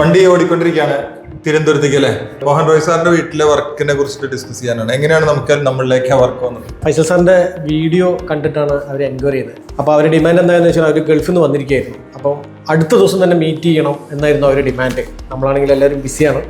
വണ്ടി ഓടിക്കൊണ്ടിരിക്കുകയാണ് തിരുവനന്തപുരത്തേക്ക് അല്ലേ? മോഹൻ റോയ് സാറിന്റെ വീട്ടിലെ വർക്കിനെ കുറിച്ചിട്ട് ഡിസ്കസ് ചെയ്യാനാണ്. എങ്ങനെയാണ് നമുക്ക് നമ്മളിലേക്ക് ആ വർക്ക് വന്നത്? ഫൈസൽ സാറിന്റെ വീഡിയോ കണ്ടിട്ടാണ് അവർ എൻക്വയറി ചെയ്തത്. അപ്പോൾ അവരുടെ ഡിമാൻഡ് എന്താണെന്ന് വെച്ചാൽ അവർ ഗൾഫിൽ നിന്ന് വന്നിരിക്കുകയായിരുന്നു. അപ്പം അടുത്ത ദിവസം തന്നെ മീറ്റ് ചെയ്യണം എന്നായിരുന്നു അവരുടെ ഡിമാൻഡ്. നമ്മളാണെങ്കിൽ എല്ലാവരും ബിസിയാണ്.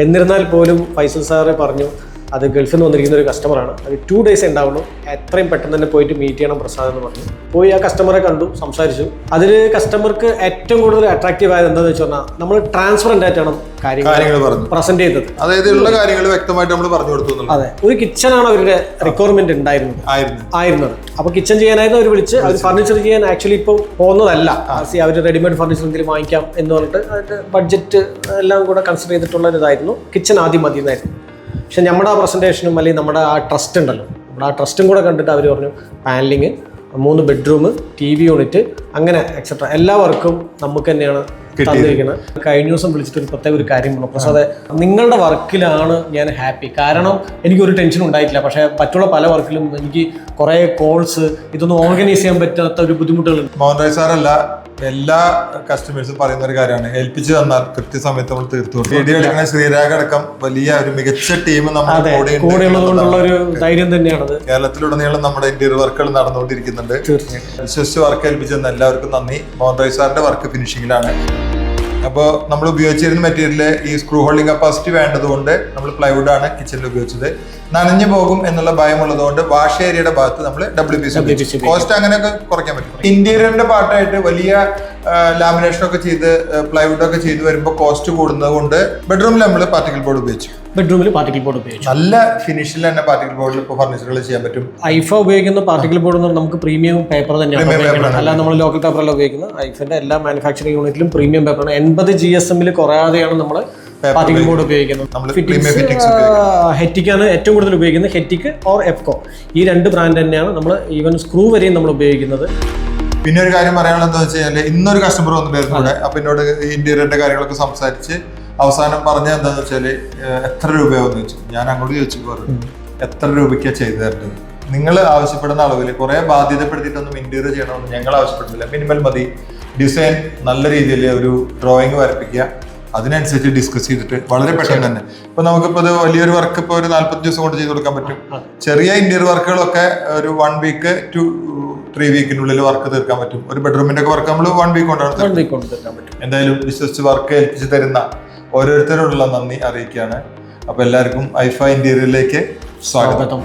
എന്നിരുന്നാൽ പോലും ഫൈസൽ സാറ് പറഞ്ഞു അത് ഗൾഫിൽ നിന്ന് വന്നിരിക്കുന്ന ഒരു കസ്റ്റമറാണ്, അത് 2 days ഉണ്ടാവുള്ളൂ, എത്രയും പെട്ടെന്ന് തന്നെ പോയിട്ട് മീറ്റ് ചെയ്യണം പ്രസാദ് എന്ന് പറഞ്ഞു. പോയി ആ കസ്റ്റമറെ കണ്ടു, സംസാരിച്ചു. അതിൽ കസ്റ്റമർക്ക് ഏറ്റവും കൂടുതൽ അട്രാക്റ്റീവ് ആയത് എന്താണെന്ന് വെച്ച് പറഞ്ഞാൽ നമ്മൾ ട്രാൻസ്പെറന്റ് ആയിട്ടാണ് കാര്യങ്ങൾ പ്രസന്റ് ചെയ്തത്. അതായത് ഉള്ള കാര്യങ്ങൾ വ്യക്തമായിട്ട് നമ്മൾ പറഞ്ഞു കൊടുത്തു. അതെ, ഒരു കിച്ചണാണ് അവരുടെ റിക്വയർമെന്റ് ഉണ്ടായിരുന്നത്. അപ്പൊ കിച്ചൺ ചെയ്യാനായിരുന്നു അവർ വിളിച്ച്. അവർ ഫർണിച്ചർ ചെയ്യാൻ ആക്ച്വലി ഇപ്പോൾ പോകുന്നതല്ല, അവർ റെഡിമെയ്ഡ് ഫർണിച്ചർ എന്തെങ്കിലും വാങ്ങിക്കാം എന്ന് പറഞ്ഞിട്ട് അതിന്റെ ബഡ്ജറ്റ് എല്ലാം കൂടെ കൺസിഡർ ചെയ്തിട്ടുള്ള ഇതായിരുന്നു. കിച്ചൺ ആദ്യം മതി എന്നായിരുന്നു. പക്ഷെ നമ്മുടെ ആ പ്രസന്റേഷനും അല്ലെങ്കിൽ നമ്മുടെ ആ ട്രസ്റ്റ് ഉണ്ടല്ലോ, നമ്മുടെ ആ ട്രസ്റ്റും കൂടെ കണ്ടിട്ട് അവർ പറഞ്ഞു പാനലിങ്, 3 ബെഡ്റൂം, TV യൂണിറ്റ്, അങ്ങനെ എക്സെട്ര എല്ലാ വർക്കും നമുക്ക് തന്നെയാണ് തന്നിരിക്കുന്നത്. കഴിഞ്ഞ ദിവസം വിളിച്ചിട്ട് പ്രത്യേക ഒരു കാര്യം പറഞ്ഞു, പ്രസാദേ നിങ്ങളുടെ വർക്കിലാണ് ഞാൻ ഹാപ്പി. കാരണം എനിക്കൊരു ടെൻഷനും ഉണ്ടായിട്ടില്ല. പക്ഷേ മറ്റുള്ള പല വർക്കിലും എനിക്ക് കുറേ കോൾസ്, ഇതൊന്നും ഓർഗനൈസ് ചെയ്യാൻ പറ്റാത്ത ഒരു ബുദ്ധിമുട്ടുകളുണ്ട്. മോഹൻ റോയ് സാറല്ല, എല്ലാ കസ്റ്റമേഴ്സും പറയുന്ന ഒരു കാര്യമാണ്, ഏൽപ്പിച്ചു തന്നാൽ കൃത്യസമയത്ത് നമ്മൾ തീർത്തു. വീഡിയോ എടുക്കുന്ന ശ്രീരാഗ് അടക്കം വലിയ ഒരു മികച്ച ടീം നമ്മുടെ കൂടെയുള്ളതുകൊണ്ടുള്ള ഒരു ധൈര്യം തന്നെയാണത്. കേരളത്തിലുടനീളം നമ്മുടെ ഇന്റീരിയർ വർക്കുകൾ നടന്നുകൊണ്ടിരിക്കുന്നുണ്ട്. വിശ്വസിച്ച് വർക്ക് ഏൽപ്പിച്ചെന്ന് എല്ലാവർക്കും നന്ദി. മോഹൻ റോയ് സാറിന്റെ വർക്ക് ഫിനിഷിംഗിലാണ്. അപ്പോൾ നമ്മൾ ഉപയോഗിച്ചിരുന്ന മെറ്റീരിയൽ ഈ സ്ക്രൂ ഹോൾഡിംഗ് കപ്പാസിറ്റി വേണ്ടതുകൊണ്ട് നമ്മൾ പ്ലൈവുഡ് ആണ് കിച്ചണിൽ ഉപയോഗിച്ചത്. നനഞ്ഞു പോകും എന്നുള്ള ഭയമുള്ളതുകൊണ്ട് വാഷ് ഏരിയയുടെ ഭാഗത്ത് നമ്മൾ WPC കോസ്റ്റ് അങ്ങനെയൊക്കെ കുറയ്ക്കാൻ പറ്റും. ഇന്റീരിയറിന്റെ പാർട്ടായിട്ട് വലിയ ലാമിനേഷൻ ഒക്കെ ചെയ്ത് പ്ലൈവുഡ് ഒക്കെ ചെയ്ത് വരുമ്പോൾ കോസ്റ്റ് കൂടുന്നത് കൊണ്ട് ബെഡ്റൂമിൽ നമ്മൾ പാർട്ടിക്കിൾ ബോർഡ് ഉപയോഗിച്ചു. നല്ല ഫിനിഷിൽ തന്നെ പാർട്ടിക്കിൾ ബോർഡിൽ ഇപ്പോൾ ഫർണിച്ചറുകൾ ചെയ്യാൻ പറ്റും. ഐഫ ഉപയോഗിക്കുന്ന പാർട്ടിക്കിൾ ബോർഡ് എന്ന് പറഞ്ഞാൽ നമുക്ക് പ്രീമിയം പേപ്പർ തന്നെയാണ്, അല്ല നമ്മൾ ലോക്കൽ പേപ്പറല്ല ഉപയോഗിക്കുന്നത്. ഐഫിന്റെ എല്ലാ മാനുഫാക്ചറിംഗ് യൂണിറ്റിലും പ്രീമിയം പേപ്പറാണ്. 80 GSM കുറയാതെയാണ് നമ്മൾ പാർട്ടിക്കിൾ ബോർഡ് ഉപയോഗിക്കുന്നത്. ഹെറ്റിക്കാണ് ഏറ്റവും കൂടുതൽ ഉപയോഗിക്കുന്നത്, ഹെറ്റിക് ഓർ എഫ്കോ, ഈ 2 ബ്രാൻഡ് തന്നെയാണ് നമ്മൾ ഈവൻ സ്ക്രൂ വരെയും നമ്മൾ ഉപയോഗിക്കുന്നത്. പിന്നെ ഒരു കാര്യം പറയാനുള്ളത് വെച്ച് കഴിഞ്ഞാൽ ഇന്നൊരു കസ്റ്റമർ വന്നിട്ടായിരുന്നു ഇവിടെ. അപ്പൊ എന്നോട് ഇന്റീരിയറിന്റെ കാര്യങ്ങളൊക്കെ സംസാരിച്ച് അവസാനം പറഞ്ഞ എന്താണെന്ന് വെച്ചാല് എത്ര രൂപയാവെന്ന് ചോദിച്ചു. ഞാൻ അങ്ങോട്ട് ചോദിച്ചു പറഞ്ഞു എത്ര രൂപയ്ക്കാണ് ചെയ്തു തരേണ്ടത്. നിങ്ങൾ ആവശ്യപ്പെടുന്ന അളവിൽ കുറെ ബാധ്യതപ്പെടുത്തിയിട്ടൊന്നും ഇന്റീരിയർ ചെയ്യണമെന്ന് ഞങ്ങൾ ആവശ്യപ്പെടുന്നില്ല. മിനിമൽ മതി. ഡിസൈൻ നല്ല രീതിയിൽ ഒരു ഡ്രോയിങ് വരപ്പിക്കുക, അതിനനുസരിച്ച് ഡിസ്കസ് ചെയ്തിട്ട് വളരെ പെട്ടെന്ന് തന്നെ. ഇപ്പൊ നമുക്കിപ്പോ ഇത് വലിയൊരു വർക്ക് ഇപ്പോൾ ഒരു 40 ദിവസം കൊണ്ട് ചെയ്ത് കൊടുക്കാൻ പറ്റും. ചെറിയ ഇന്റീരിയർ വർക്കുകളൊക്കെ ഒരു 1 week to 3 weekനുള്ളിൽ വർക്ക് തീർക്കാൻ പറ്റും. ഒരു ബെഡ്റൂമിന്റെ ഒക്കെ വർക്ക് നമ്മൾ 1 week കൊണ്ടാണ് തീർക്കാൻ പറ്റും. എന്തായാലും വിശ്വസിച്ച് വർക്ക് ഏൽപ്പിച്ച് തരുന്ന ഓരോരുത്തരോടുള്ള നന്ദി അറിയിക്കുകയാണ്. അപ്പൊ എല്ലാവർക്കും ഐഫ ഇന്റീരിയറിലേക്ക് സ്വാഗതം.